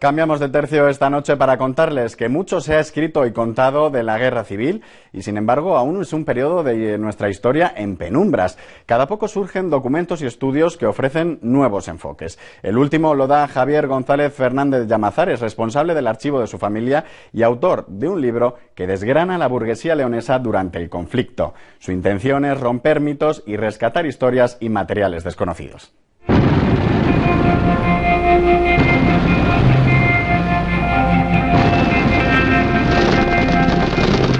Cambiamos de tercio esta noche para contarles que mucho se ha escrito y contado de la guerra civil y, sin embargo, aún es un periodo de nuestra historia en penumbras. Cada poco surgen documentos y estudios que ofrecen nuevos enfoques. El último lo da Javier González Fernández Llamazares, responsable del archivo de su familia y autor de un libro que desgrana la burguesía leonesa durante el conflicto. Su intención es romper mitos y rescatar historias y materiales desconocidos.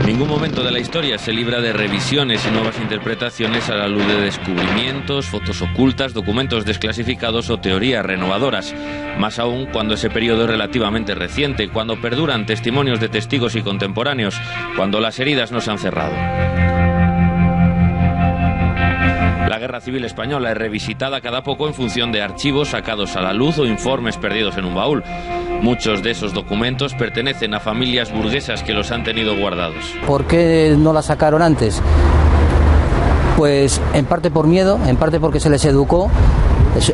Ningún momento de la historia se libra de revisiones y nuevas interpretaciones a la luz de descubrimientos, fotos ocultas, documentos desclasificados o teorías renovadoras. Más aún cuando ese periodo es relativamente reciente, cuando perduran testimonios de testigos y contemporáneos, cuando las heridas no se han cerrado. La Guerra Civil Española es revisitada cada poco en función de archivos sacados a la luz o informes perdidos en un baúl. Muchos de esos documentos pertenecen a familias burguesas que los han tenido guardados. ¿Por qué no la sacaron antes? Pues en parte por miedo, en parte porque se les educó.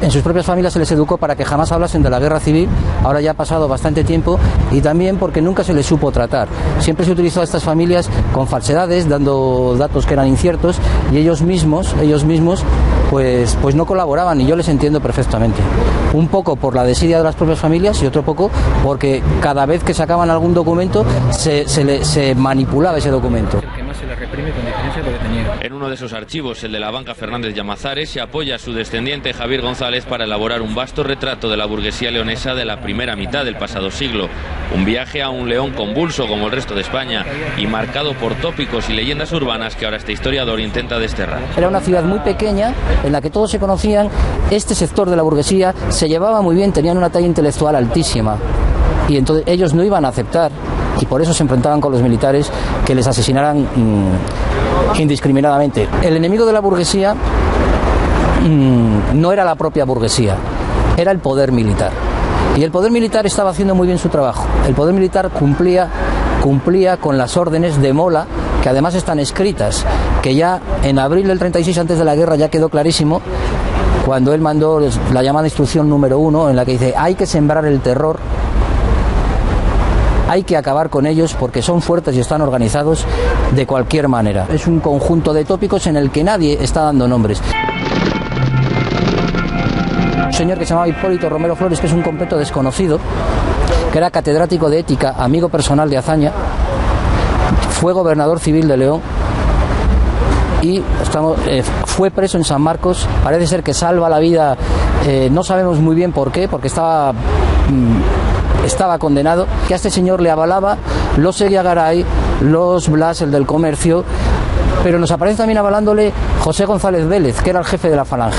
En sus propias familias se les educó para que jamás hablasen de la guerra civil. Ahora ya ha pasado bastante tiempo, y también porque nunca se les supo tratar. Siempre se utilizó a estas familias con falsedades, dando datos que eran inciertos, y ellos mismos pues no colaboraban, y yo les entiendo perfectamente. Un poco por la desidia de las propias familias y otro poco porque cada vez que sacaban algún documento se manipulaba ese documento. En uno de esos archivos, el de la banca Fernández Llamazares, se apoya a su descendiente Javier González para elaborar un vasto retrato de la burguesía leonesa de la primera mitad del pasado siglo. Un viaje a un León convulso como el resto de España y marcado por tópicos y leyendas urbanas que ahora este historiador intenta desterrar. Era una ciudad muy pequeña en la que todos se conocían. Este sector de la burguesía se llevaba muy bien, tenían una talla intelectual altísima, y entonces ellos no iban a aceptar, y por eso se enfrentaban con los militares, que les asesinaran indiscriminadamente. El enemigo de la burguesía no era la propia burguesía, era el poder militar. Y el poder militar estaba haciendo muy bien su trabajo. El poder militar cumplía con las órdenes de Mola, que además están escritas, que ya en abril del 36, antes de la guerra, ya quedó clarísimo, cuando él mandó la llamada instrucción número 1, en la que dice: hay que sembrar el terror, hay que acabar con ellos porque son fuertes y están organizados de cualquier manera. Es un conjunto de tópicos en el que nadie está dando nombres. Un señor que se llamaba Hipólito Romero Flores, que es un completo desconocido, que era catedrático de ética, amigo personal de Azaña, fue gobernador civil de León y fue preso en San Marcos. Parece ser que salva la vida, no sabemos muy bien por qué, porque estaba condenado, que a este señor le avalaba los Eguiagaray, los Blas, el del comercio, pero nos aparece también avalándole José González Vélez, que era el jefe de la Falange.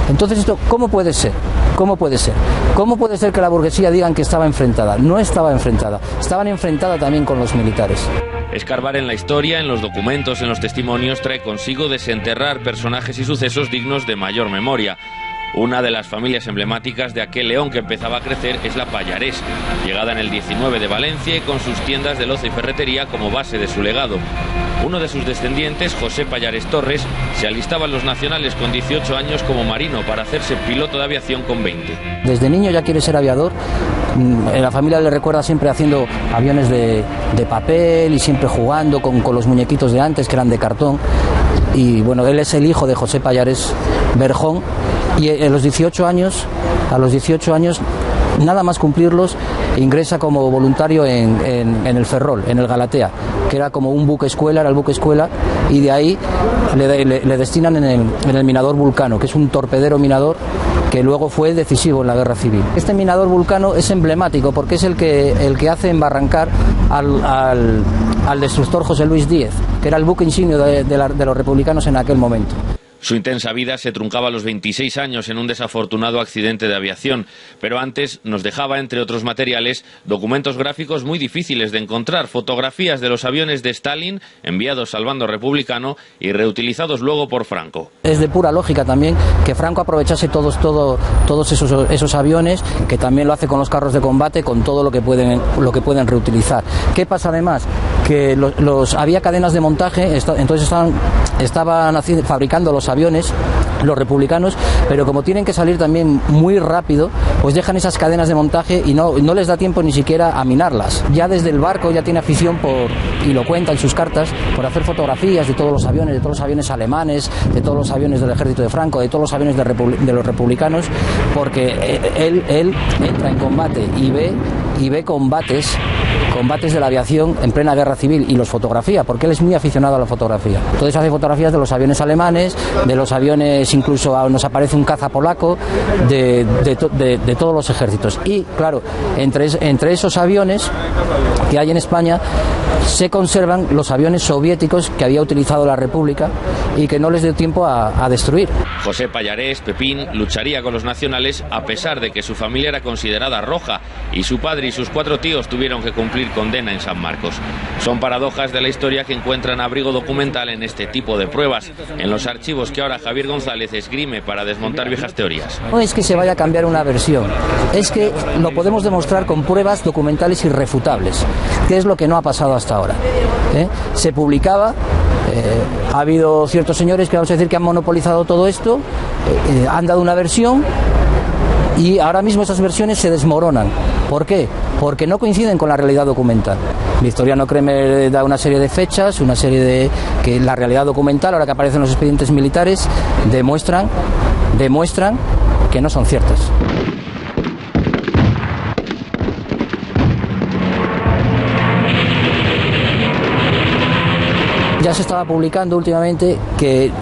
Entonces esto, ¿cómo puede ser? ¿Cómo puede ser? ¿Cómo puede ser que la burguesía digan que estaba enfrentada? No estaba enfrentada, estaban enfrentada también con los militares. Escarbar en la historia, en los documentos, en los testimonios, trae consigo desenterrar personajes y sucesos dignos de mayor memoria. Una de las familias emblemáticas de aquel León que empezaba a crecer es la Pallarés, llegada en el 19 de Valencia y con sus tiendas de loza y ferretería como base de su legado. Uno de sus descendientes, José Pallarés Torres, se alistaba en los nacionales con 18 años como marino para hacerse piloto de aviación con 20. Desde niño ya quiere ser aviador. En la familia le recuerda siempre haciendo aviones de papel y siempre jugando con los muñequitos de antes, que eran de cartón. Y bueno, él es el hijo de José Pallarés Berjón, y a los 18 años, nada más cumplirlos, ingresa como voluntario en el Ferrol, en el Galatea, que era como un buque escuela, era el buque escuela, y de ahí le destinan en el minador Vulcano, que es un torpedero minador que luego fue decisivo en la guerra civil. Este minador Vulcano es emblemático porque es el que hace embarrancar al destructor José Luis Díez, que era el buque insignia de los republicanos en aquel momento. Su intensa vida se truncaba a los 26 años en un desafortunado accidente de aviación, pero antes nos dejaba, entre otros materiales, documentos gráficos muy difíciles de encontrar, fotografías de los aviones de Stalin enviados al bando republicano y reutilizados luego por Franco. Es de pura lógica también que Franco aprovechase todos esos aviones, que también lo hace con los carros de combate, con todo lo que pueden reutilizar. ¿Qué pasa además? Que había cadenas de montaje, entonces estaban fabricando los aviones los republicanos, pero como tienen que salir también muy rápido, pues dejan esas cadenas de montaje y no les da tiempo ni siquiera a minarlas. Ya desde el barco ya tiene afición y lo cuenta en sus cartas, por hacer fotografías de todos los aviones alemanes, de todos los aviones del ejército de Franco, de todos los aviones de los republicanos, porque él entra en combate y ve combates de la aviación en plena guerra civil y los fotografía, porque él es muy aficionado a la fotografía. Entonces hace fotografías de los aviones alemanes, de los aviones, incluso nos aparece un caza polaco, de todos los ejércitos. Y claro, entre esos aviones que hay en España se conservan los aviones soviéticos que había utilizado la República y que no les dio tiempo a destruir. José Pallarés, Pepín, lucharía con los nacionales a pesar de que su familia era considerada roja y su padre y sus 4 tíos tuvieron que cumplir condena en San Marcos. Son paradojas de la historia que encuentran abrigo documental en este tipo de pruebas, en los archivos que ahora Javier González esgrime para desmontar viejas teorías. No es que se vaya a cambiar una versión, es que lo podemos demostrar con pruebas documentales irrefutables, que es lo que no ha pasado hasta ahora. Se publicaba, ha habido ciertos señores que vamos a decir que han monopolizado todo esto, han dado una versión y ahora mismo esas versiones se desmoronan. ¿Por qué? Porque no coinciden con la realidad documental. Victoriano Kremer da una serie de fechas, una serie de que la realidad documental, ahora que aparecen los expedientes militares, demuestran que no son ciertas. Ya se estaba publicando últimamente que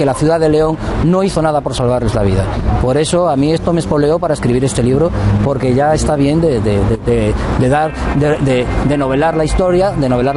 la ciudad de León no hizo nada por salvarles la vida. Por eso a mí esto me espoleó para escribir este libro, porque ya está bien de novelar la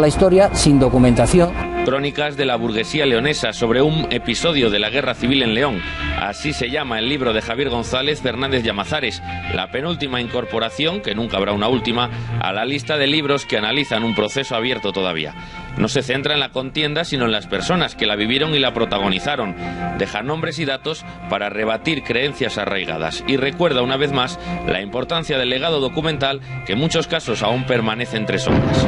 historia sin documentación. Crónicas de la burguesía leonesa sobre un episodio de la Guerra Civil en León. Así se llama el libro de Javier González Fernández Llamazares, la penúltima incorporación, que nunca habrá una última, a la lista de libros que analizan un proceso abierto todavía. No se centra en la contienda, sino en las personas que la vivieron y la protagonizaron. Deja nombres y datos para rebatir creencias arraigadas y recuerda una vez más la importancia del legado documental que en muchos casos aún permanece entre sombras.